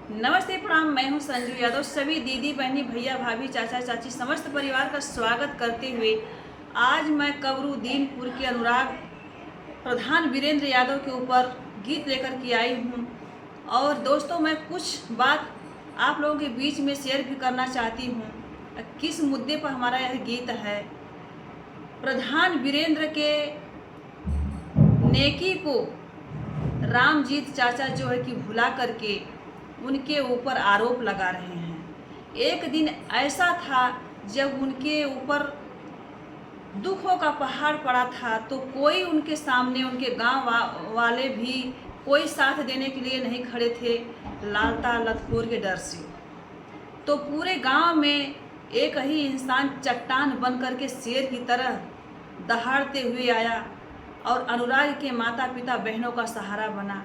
नमस्ते प्रणाम। मैं हूं संजू यादव। सभी दीदी बहनी भैया भाभी चाचा चाची समस्त परिवार का स्वागत करते हुए आज मैं कबरू दीनपुर के अनुराग प्रधान वीरेंद्र यादव के ऊपर गीत लेकर के आई हूं। और दोस्तों, मैं कुछ बात आप लोगों के बीच में शेयर भी करना चाहती हूं। किस मुद्दे पर हमारा यह गीत है। प्रधान वीरेंद्र के नेकी को रामजीत चाचा जो है कि भुला करके उनके ऊपर आरोप लगा रहे हैं। एक दिन ऐसा था जब उनके ऊपर दुखों का पहाड़ पड़ा था, तो कोई उनके सामने, उनके गांव वाले भी कोई साथ देने के लिए नहीं खड़े थे, लालता लतखोर के डर से। तो पूरे गांव में एक ही इंसान चट्टान बन करके शेर की तरह दहाड़ते हुए आया और अनुराग के माता पिता बहनों का सहारा बना।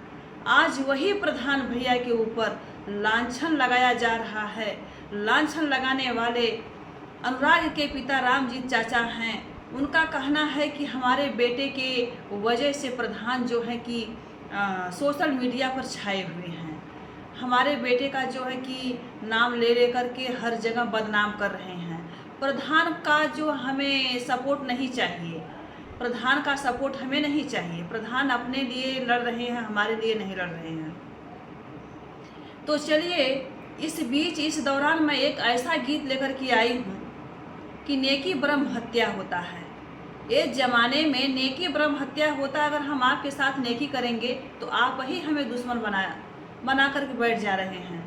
आज वही प्रधान भैया के ऊपर लांछन लगाया जा रहा है। लांछन लगाने वाले अनुराग के पिता रामजीत चाचा हैं। उनका कहना है कि हमारे बेटे के वजह से प्रधान जो है कि सोशल मीडिया पर छाए हुए हैं। हमारे बेटे का जो है कि नाम ले लेकर के हर जगह बदनाम कर रहे हैं। प्रधान का जो हमें सपोर्ट नहीं चाहिए, प्रधान का सपोर्ट हमें नहीं चाहिए। प्रधान अपने लिए लड़ रहे हैं, हमारे लिए नहीं लड़ रहे हैं। तो चलिए, इस दौरान मैं एक ऐसा गीत लेकर के आई हूँ कि नेकी ब्रह्म हत्या होता है। इस जमाने में नेकी ब्रह्म हत्या होता है। अगर हम आपके साथ नेकी करेंगे तो आप ही हमें दुश्मन बना करके बैठ जा रहे हैं।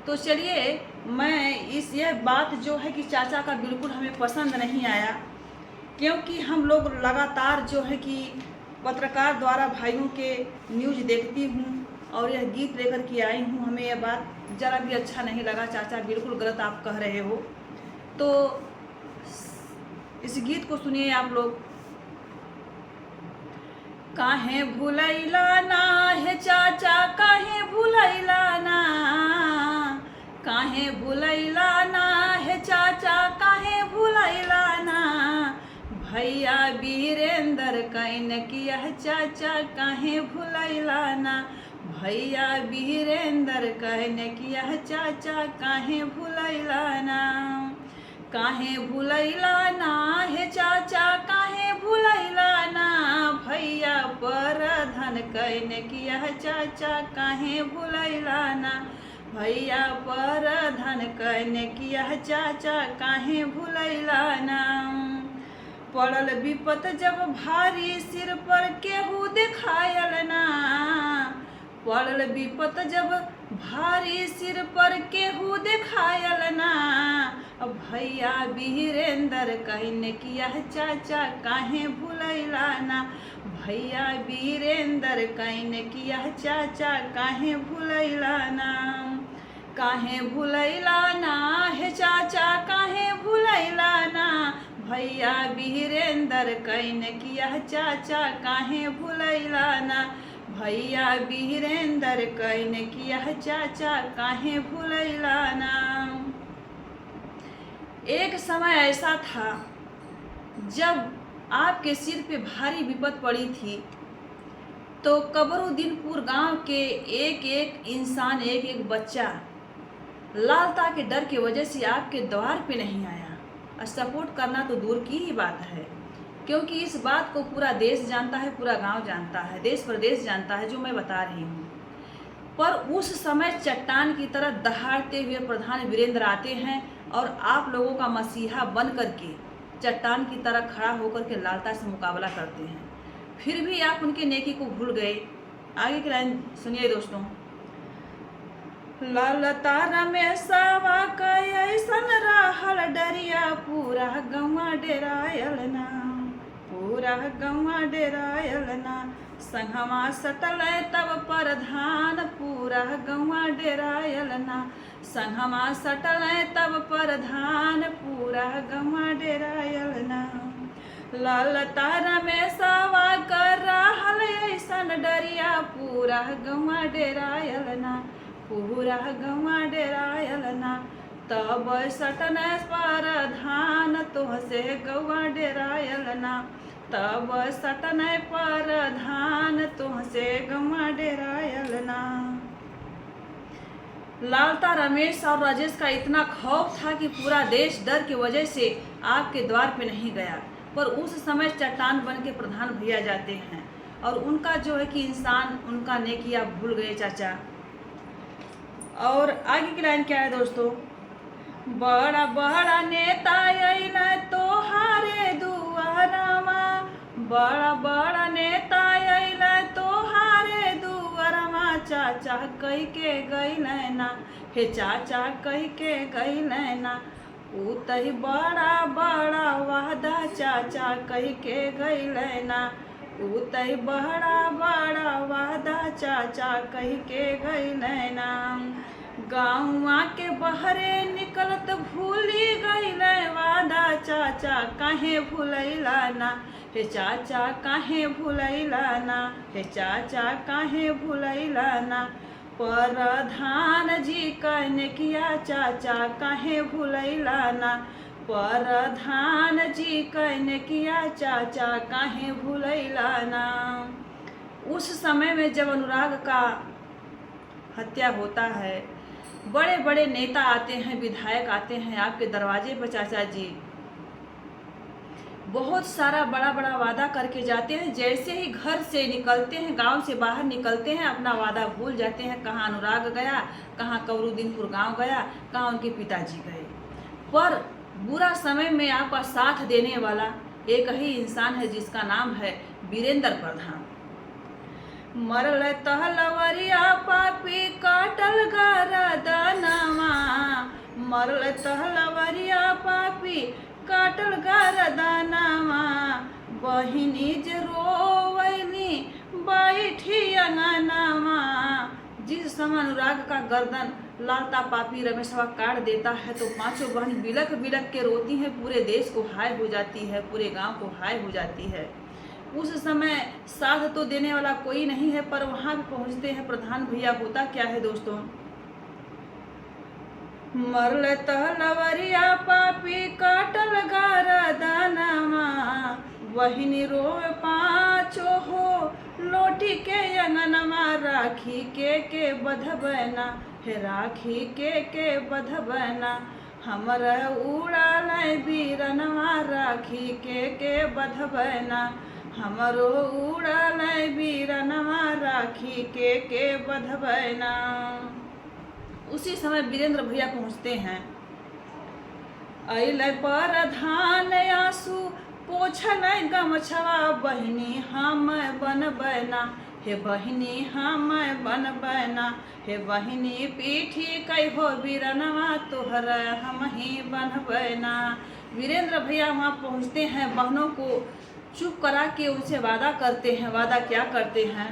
तो चलिए, मैं यह बात जो है कि चाचा का बिल्कुल हमें पसंद नहीं आया, क्योंकि हम लोग लगातार जो है कि पत्रकार द्वारा भाइयों के न्यूज़ देखती हूँ और यह गीत लेकर के आई हूँ। हमें यह बात ज़रा भी अच्छा नहीं लगा। चाचा बिल्कुल गलत आप कह रहे हो। तो इस गीत को सुनिए आप लोग। काहे भुलैला ना है चाचा, काहे भुलैला ना, काहे भुलैला ना है चाचा, काहे भुलैला ना, भैया वीरेंद्र कैन किया चाचा, काहे भुलैला ना, भैया वीरेंद्र कैन किया चाचा, काहे भुलैला ना, काहे भुलैला ना है चाचा, काहे भुलैला ना, भैया पर धन कैन किया चाचा, काहे भुलैला ना, भैया पर धन कैन किया चाचा, काहे भुलैला ना, पड़ल विपत जब भारी सिर पर केहू दिखायल ना, पड़ल विपत जब भारी सिर पर केहू दिखायल ना, भैया वीरेंद्र कैन किया चाचा, काहे भुलैला ना, भैया वीरेंद्र कैन किया चाचा, काहे भुलैला ना, काहे भुलैला ना है चाचा, काहे भुलैला ना, भैया वीरेंद्र कैन किया चाचा, काहे भुलैला ना, भैया वीरेंद्र कैन किया चाचा, काहे भुलैला ना। एक समय ऐसा था जब आपके सिर पे भारी विपत पड़ी थी, तो कबरूद्दीनपुर गांव के एक एक इंसान, एक एक बच्चा लालता के डर की वजह से आपके द्वार पे नहीं आया। और सपोर्ट करना तो दूर की ही बात है, क्योंकि इस बात को पूरा देश जानता है, पूरा गांव जानता है, देश प्रदेश जानता है जो मैं बता रही हूँ। पर उस समय चट्टान की तरह दहाड़ते हुए प्रधान वीरेंद्र आते हैं और आप लोगों का मसीहा बन करके चट्टान की तरह खड़ा होकर के लालता से मुकाबला करते हैं। फिर भी आप उनके नेकी को भूल गए। आगे की लाइन सुनिए दोस्तों। लालता रमेशवा कैसन रहल डरिया, पूरा गौवा डेरायल ना, पूरा गौवा डेरायल ना, संगवा सटल तब प्रधान, पूरा गौवा डेरायल ना, संगवा सटल तब प्रधान, पूरा गौवा डेरायल ना, लालता रमेशवा कर रहल ऐसन डरिया, पूरा गौवा डेरायल ना, पूरा गौवा डेरायल ना, तब सटन प्रधान, तोहसे गौवा डेरायल ना, तब सटन प्रधान, तोहसे गौवा डेरायल ना। लालता, रमेश और राजेश का इतना खौफ था कि पूरा देश डर की वजह से आपके द्वार पे नहीं गया। पर उस समय चट्टान बन के प्रधान भैया जाते हैं और उनका जो है कि इंसान उनका नेकिया भूल गए चाचा। और आगे की लाइन क्या है दोस्तों? बड़ा बड़ा नेता अइल तोहारे दुआरमा, बड़ा बड़ा नेता अइल तोहारे दुआरमा, चाचा कह के गइल ना, हे चाचा कह के गइल ना, ऊ तही बड़ा बड़ा वादा चाचा कह के गइल ना, ऊ तही बड़ा बड़ा वादा चाचा कह के गइल ना। गाँवा के बहरे निकलत भूली गइल वादा, चाचा काहे भूलैला ना, हे चाचा काहे भूलैला ना, हे चाचा काहे भूलैला ना, प्रधान जी कहने किया चाचा काहे भूलैला ना, प्रधान जी कहने किया चाचा काहे भूलैला ना। उस समय में जब अनुराग का हत्या होता है, बड़े बड़े नेता आते हैं, विधायक आते हैं आपके दरवाजे पर चाचा जी, बहुत सारा बड़ा बड़ा वादा करके जाते हैं। जैसे ही घर से निकलते हैं, गांव से बाहर निकलते हैं, अपना वादा भूल जाते हैं। कहाँ अनुराग गया, कहाँ कवरुद्दीनपुर गांव गया, कहाँ उनके पिताजी गए। पर बुरा समय में आपका साथ देने वाला एक ही इंसान है जिसका नाम है वीरेंद्र प्रधान। मरल तहलवरिया पापी काटल गरदनवा, मरल तहलवरिया पापी काटल गरदनवा, बहिनी जे रोवैनी बैठी अंगनवा। जिस समय अनुराग का गर्दन लालता पापी रमेशवा काट देता है तो पांचों बहन बिलक बिलक के रोती हैं। पूरे देश को हाय हो जाती है, पूरे गांव को हाय हो जाती है। उस समय साथ तो देने वाला कोई नहीं है, पर वहां भी पहुंचते हैं प्रधान भैया। होता क्या है दोस्तों? मरल तहलवरिया पापी काटल गरदनवा, बहिनी रोए पाँचो हो लोटी के अंगनवा, राखी के बधबना, हे राखी के बधबना, हमर उड़ल बीरनवा, राखी के बधबना, हमरो उड़ल बीरनवा, राखी के बधबना। उसी समय वीरेंद्र भैया पहुंचते हैं। अइल प्रधान आंसू पोछल गमछवा, बहिनी हम बनबना, हे बहिनी हम बनबना, हे बहिनी पीठी कहो बीरनवा, तोहर हम ही बनबना। वीरेंद्र भैया वहाँ पहुँचते हैं, बहनों को चुप करा के उनसे वादा करते हैं। वादा क्या करते हैं?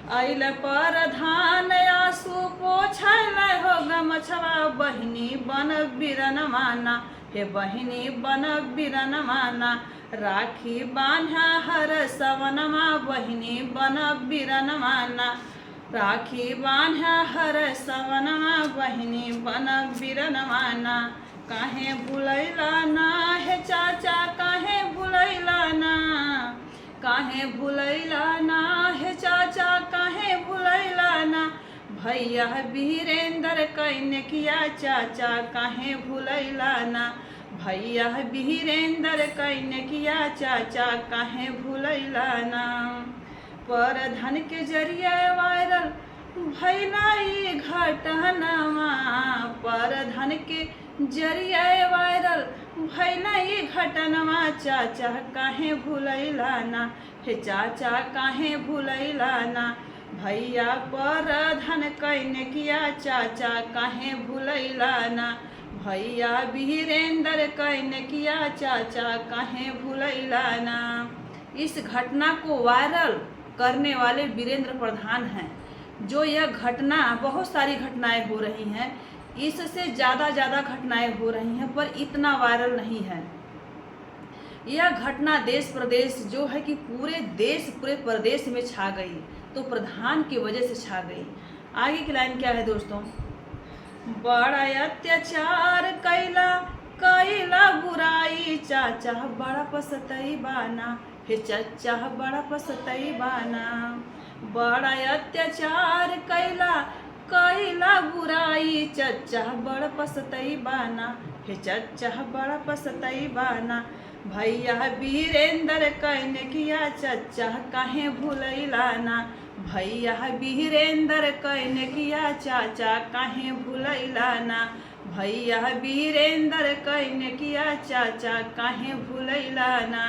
अइल प्रधान आंसू पोछल हो गमछवा, बहिनी बन बीरनवाना, हे बहिनी बन बीरनवाना, राखी बान्हा हर सवनमा, बहिनी बन बीरनवाना, राखी बान्हा हर सवनमा, बहिनी बन बीरनवाना। काहे भूलैला ना, हे चाचा काहे भूलैला ना, काहे भूलैला ना, हे चाचा काहे भूलैला ना, भैया वीरेंद्र कहने किया चाचा काहे भूलैला ना, भैया वीरेंद्र कहने किया चाचा काहे भूलैला ना। प्रधान के जरिए वायरल भैला ई घटनवा, प्रधान के जरिए वायरल भैला ई घटनवा, चाचा काहे भूलैला ना, हे चाचा काहे भूलैला ना, भैया प्रधान कहने किया चाचा काहे भूलैला ना, भैया वीरेंद्र कहने किया चाचा काहे भूलैला ना। इस घटना को वायरल करने वाले वीरेंद्र प्रधान हैं। जो यह घटना, बहुत सारी घटनाएं हो रही हैं, इससे ज़्यादा घटनाएं हो रही हैं, पर इतना वायरल नहीं है। यह घटना देश प्रदेश जो है कि पूरे देश पूरे प्रदेश में छा गई, तो प्रधान की वजह से छा गई। आगे की लाइन क्या है दोस्तों? बड़ा अत्याचार कैला बुराई, चाचा बड़ा पछतई बाना, हे चाचा बड़ा पछतई बाना, बड़ा अत्याचार कैला बुराई चचा बड़ पसतई बाना, हे चचा बड़ पसतई बाना। भैया वीरेंद्र कैने किया चचा काहे भूलैला ना, भैया वीरेंद्र कैने किया चाचा काहे भूलैला ना, भैया वीरेंद्र कैने किया चाचा काहे भूलैला ना।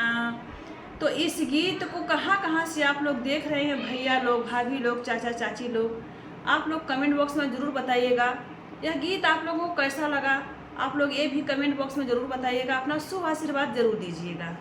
तो इस गीत को कहाँ से आप लोग देख रहे हैं, भैया लोग, भाभी लोग, चाचा चाची लोग, आप लोग कमेंट बॉक्स में ज़रूर बताइएगा। यह गीत आप लोगों को कैसा लगा, आप लोग ये भी कमेंट बॉक्स में ज़रूर बताइएगा। अपना शुभ आशीर्वाद ज़रूर दीजिएगा।